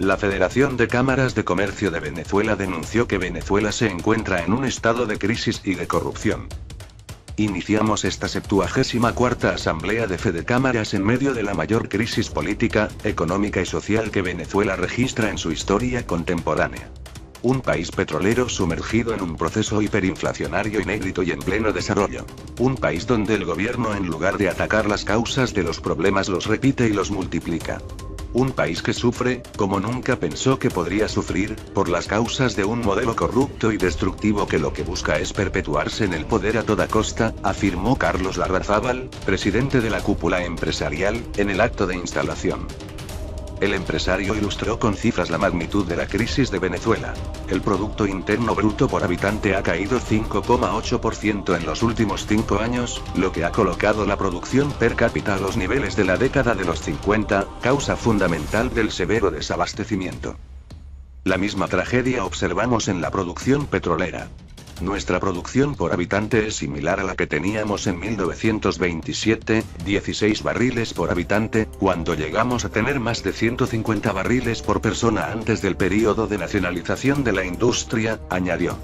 La Federación de Cámaras de Comercio de Venezuela denunció que Venezuela se encuentra en un estado de crisis y de corrupción. Iniciamos esta 74ª Asamblea de Fedecámaras en medio de la mayor crisis política, económica y social que Venezuela registra en su historia contemporánea. Un país petrolero sumergido en un proceso hiperinflacionario inédito y en pleno desarrollo. Un país donde el gobierno, en lugar de atacar las causas de los problemas, los repite y los multiplica. Un país que sufre, como nunca pensó que podría sufrir, por las causas de un modelo corrupto y destructivo que lo que busca es perpetuarse en el poder a toda costa, afirmó Carlos Larrazábal, presidente de la cúpula empresarial, en el acto de instalación. El empresario ilustró con cifras la magnitud de la crisis de Venezuela. El Producto Interno Bruto por habitante ha caído 5,8% en los últimos 5 años, lo que ha colocado la producción per cápita a los niveles de la década de los 50, causa fundamental del severo desabastecimiento. La misma tragedia observamos en la producción petrolera. Nuestra producción por habitante es similar a la que teníamos en 1927, 16 barriles por habitante, cuando llegamos a tener más de 150 barriles por persona antes del período de nacionalización de la industria, añadió.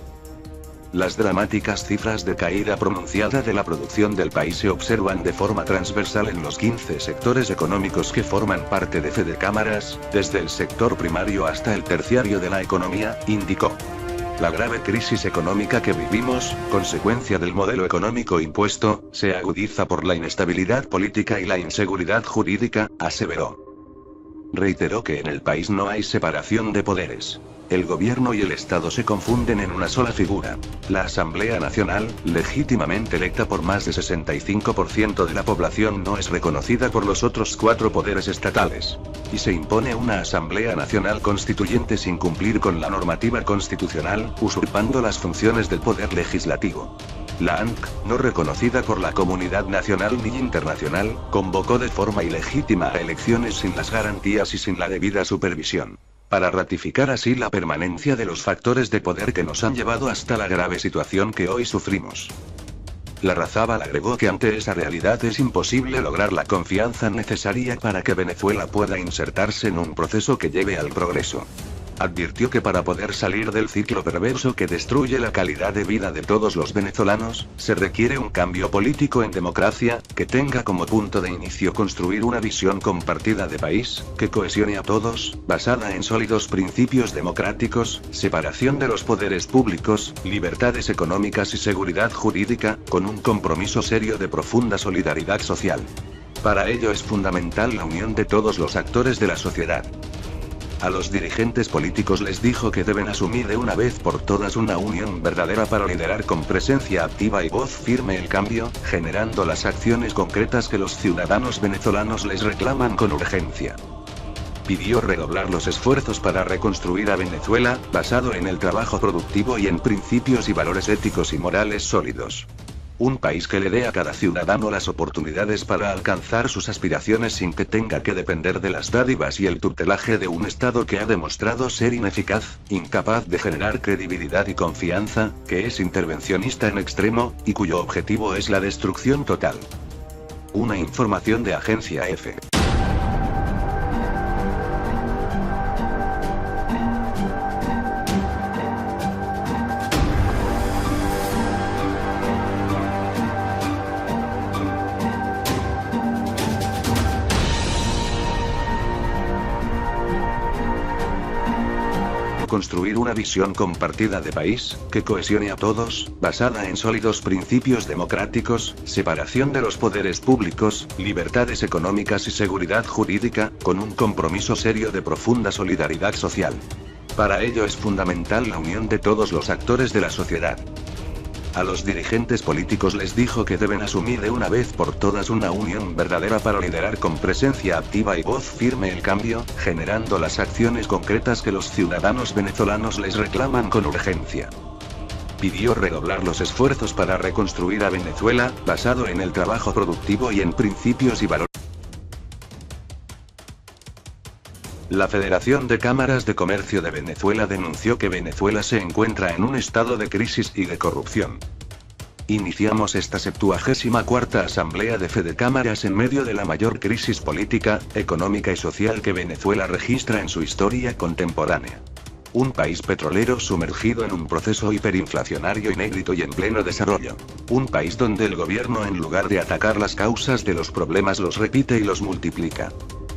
Las dramáticas cifras de caída pronunciada de la producción del país se observan de forma transversal en los 15 sectores económicos que forman parte de Fedecámaras, desde el sector primario hasta el terciario de la economía, indicó. La grave crisis económica que vivimos, consecuencia del modelo económico impuesto, se agudiza por la inestabilidad política y la inseguridad jurídica, aseveró. Reiteró que en el país no hay separación de poderes. El gobierno y el Estado se confunden en una sola figura. La Asamblea Nacional, legítimamente electa por más de 65% de la población, no es reconocida por los otros 4 poderes estatales. Y se impone una Asamblea Nacional Constituyente sin cumplir con la normativa constitucional, usurpando las funciones del poder legislativo. La ANC, no reconocida por la comunidad nacional ni internacional, convocó de forma ilegítima a elecciones sin las garantías y sin la debida supervisión. Para ratificar así la permanencia de los factores de poder que nos han llevado hasta la grave situación que hoy sufrimos. Larrazábal agregó que ante esa realidad es imposible lograr la confianza necesaria para que Venezuela pueda insertarse en un proceso que lleve al progreso. Advirtió que para poder salir del ciclo perverso que destruye la calidad de vida de todos los venezolanos, se requiere un cambio político en democracia, que tenga como punto de inicio construir una visión compartida de país, que cohesione a todos, basada en sólidos principios democráticos, separación de los poderes públicos, libertades económicas y seguridad jurídica, con un compromiso serio de profunda solidaridad social. Para ello es fundamental la unión de todos los actores de la sociedad. A los dirigentes políticos les dijo que deben asumir de una vez por todas una unión verdadera para liderar con presencia activa y voz firme el cambio, generando las acciones concretas que los ciudadanos venezolanos les reclaman con urgencia. Pidió redoblar los esfuerzos para reconstruir a Venezuela, basado en el trabajo productivo y en principios y valores éticos y morales sólidos. Un país que le dé a cada ciudadano las oportunidades para alcanzar sus aspiraciones sin que tenga que depender de las dádivas y el tutelaje de un Estado que ha demostrado ser ineficaz, incapaz de generar credibilidad y confianza, que es intervencionista en extremo, y cuyo objetivo es la destrucción total. Una información de Agencia EFE. Construir una visión compartida de país, que cohesione a todos, basada en sólidos principios democráticos, separación de los poderes públicos, libertades económicas y seguridad jurídica, con un compromiso serio de profunda solidaridad social. Para ello es fundamental la unión de todos los actores de la sociedad. A los dirigentes políticos les dijo que deben asumir de una vez por todas una unión verdadera para liderar con presencia activa y voz firme el cambio, generando las acciones concretas que los ciudadanos venezolanos les reclaman con urgencia. Pidió redoblar los esfuerzos para reconstruir a Venezuela, basado en el trabajo productivo y en principios y valores. La Federación de Cámaras de Comercio de Venezuela denunció que Venezuela se encuentra en un estado de crisis y de corrupción. Iniciamos esta 74ª Asamblea de Fedecámaras en medio de la mayor crisis política, económica y social que Venezuela registra en su historia contemporánea. Un país petrolero sumergido en un proceso hiperinflacionario inédito y en pleno desarrollo. Un país donde el gobierno, en lugar de atacar las causas de los problemas, los repite y los multiplica.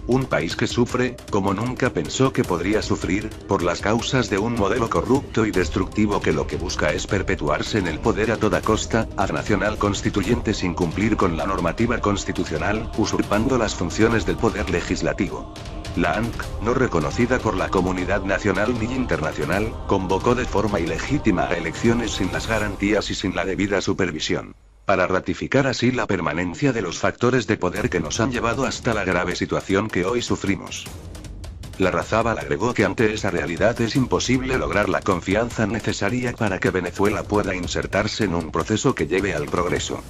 Un país que sufre, como nunca pensó que podría sufrir, por las causas de un modelo corrupto y destructivo que lo que busca es perpetuarse en el poder a toda costa, ad nacional constituyente sin cumplir con la normativa constitucional, usurpando las funciones del poder legislativo. La ANC, no reconocida por la comunidad nacional ni internacional, convocó de forma ilegítima a elecciones sin las garantías y sin la debida supervisión, para ratificar así la permanencia de los factores de poder que nos han llevado hasta la grave situación que hoy sufrimos. Larrazábal agregó que ante esa realidad es imposible lograr la confianza necesaria para que Venezuela pueda insertarse en un proceso que lleve al progreso.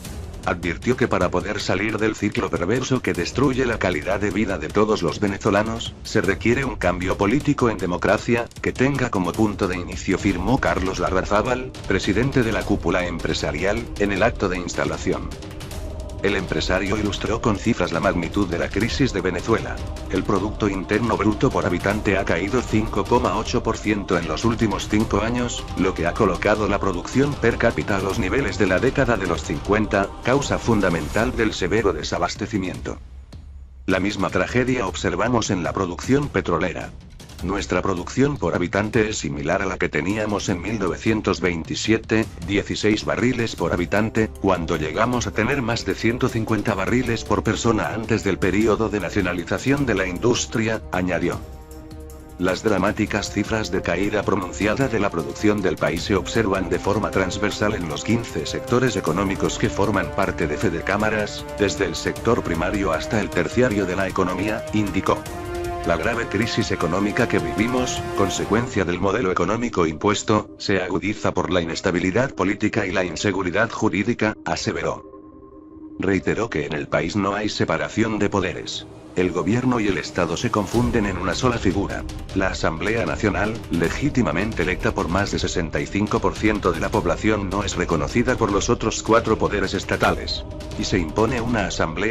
Advirtió que para poder salir del ciclo perverso que destruye la calidad de vida de todos los venezolanos, se requiere un cambio político en democracia, que tenga como punto de inicio, firmó Carlos Larrazábal, presidente de la cúpula empresarial, en el acto de instalación. El empresario ilustró con cifras la magnitud de la crisis de Venezuela. El Producto Interno Bruto por habitante ha caído 5,8% en los últimos 5 años, lo que ha colocado la producción per cápita a los niveles de la década de los 50, causa fundamental del severo desabastecimiento. La misma tragedia observamos en la producción petrolera. Nuestra producción por habitante es similar a la que teníamos en 1927, 16 barriles por habitante, cuando llegamos a tener más de 150 barriles por persona antes del período de nacionalización de la industria, añadió. Las dramáticas cifras de caída pronunciada de la producción del país se observan de forma transversal en los 15 sectores económicos que forman parte de Fedecámaras, desde el sector primario hasta el terciario de la economía, indicó. La grave crisis económica que vivimos, consecuencia del modelo económico impuesto, se agudiza por la inestabilidad política y la inseguridad jurídica, aseveró. Reiteró que en el país no hay separación de poderes. El gobierno y el Estado se confunden en una sola figura. La Asamblea Nacional, legítimamente electa por más de 65% de la población, no es reconocida por los otros 4 poderes estatales. Y se impone una asamblea